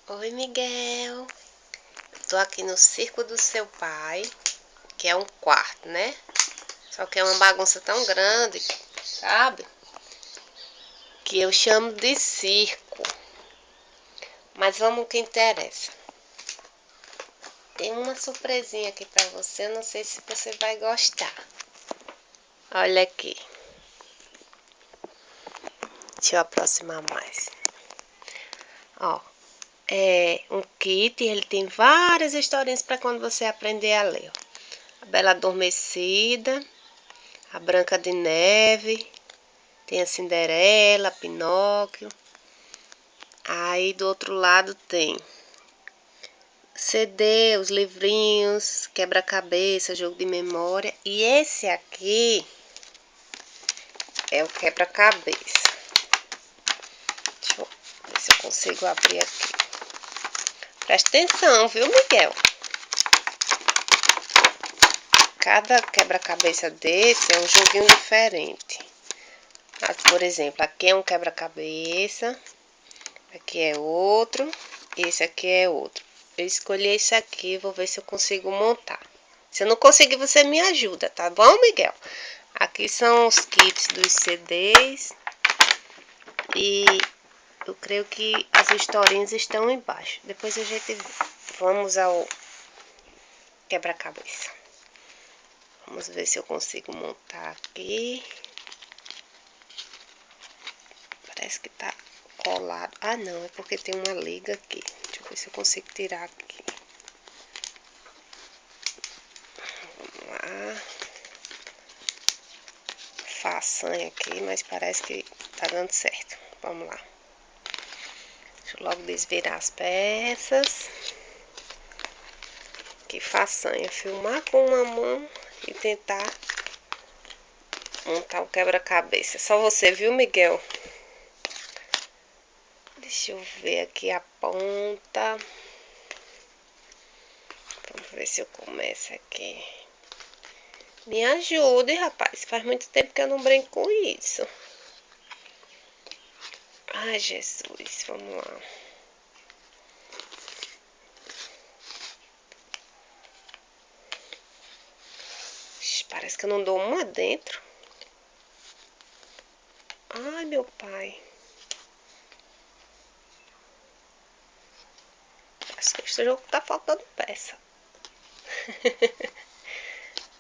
Oi, Miguel. Tô aqui no circo do seu pai, que é um quarto, né? Só que é uma bagunça tão grande, sabe? Que eu chamo de circo. Mas vamos ao que interessa. Tem uma surpresinha aqui pra você, não sei se você vai gostar. Olha aqui. Deixa eu aproximar mais. Ó, é um kit, ele tem várias historinhas para quando você aprender a ler. A Bela Adormecida, a Branca de Neve, tem a Cinderela, Pinóquio. Aí do outro lado tem CD, os livrinhos, quebra-cabeça, jogo de memória. E esse aqui é o quebra-cabeça. Deixa eu ver se eu consigo abrir aqui. Presta atenção, viu, Miguel? Cada quebra-cabeça desse é um joguinho diferente. Por exemplo, aqui é um quebra-cabeça. Aqui é outro. Esse aqui é outro. Eu escolhi esse aqui, vou ver se eu consigo montar. Se eu não conseguir, você me ajuda, tá bom, Miguel? Aqui são os kits dos CDs. E eu creio que as historinhas estão embaixo. Depois a gente vamos ao quebra-cabeça. Vamos ver se eu consigo montar aqui. Parece que tá colado. Ah, não, é porque tem uma liga aqui. Deixa eu ver se eu consigo tirar aqui. Vamos lá. Façanha aqui, mas parece que tá dando certo. Vamos lá. Deixa eu logo desvirar as peças. Que façanha. Filmar com uma mão e tentar montar o quebra-cabeça. Só você, viu, Miguel? Deixa eu ver aqui a ponta. Vamos ver se eu começo aqui. Me ajude, rapaz. Faz muito tempo que eu não brinco com isso. Ai, Jesus. Vamos lá. Parece que eu não dou uma dentro. Ai, meu pai. Acho que esse jogo tá faltando peça.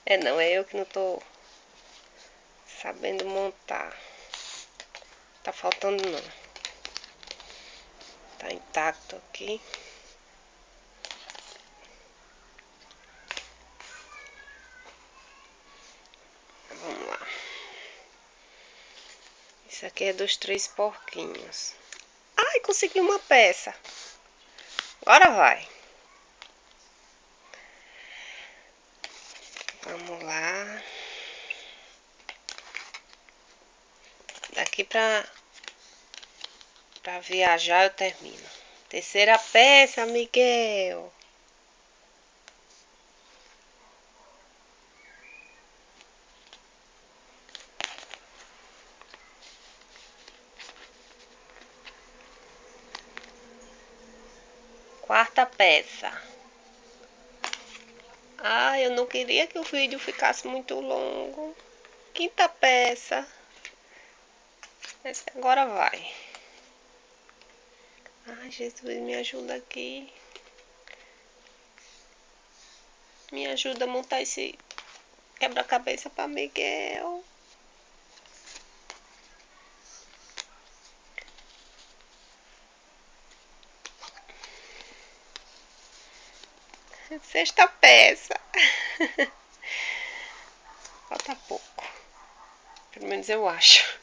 É não, é eu que não tô sabendo montar. Tá faltando não. Tá intacto aqui. Vamos lá. Isso aqui é dos 3 porquinhos. Ai, consegui uma peça. Agora vai. Vamos lá. Daqui pra viajar eu termino. Terceira peça, Miguel. Quarta peça. Ah, eu não queria que o vídeo ficasse muito longo. Quinta peça. Essa agora vai. Ai, Jesus, me ajuda aqui. Me ajuda a montar esse quebra-cabeça para Miguel. Sexta peça. Falta pouco. Pelo menos eu acho.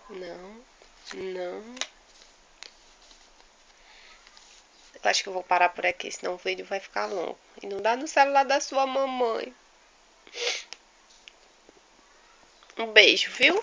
Não, não. Eu acho que eu vou parar por aqui, senão o vídeo vai ficar longo. E não dá no celular da sua mamãe. Um beijo, viu?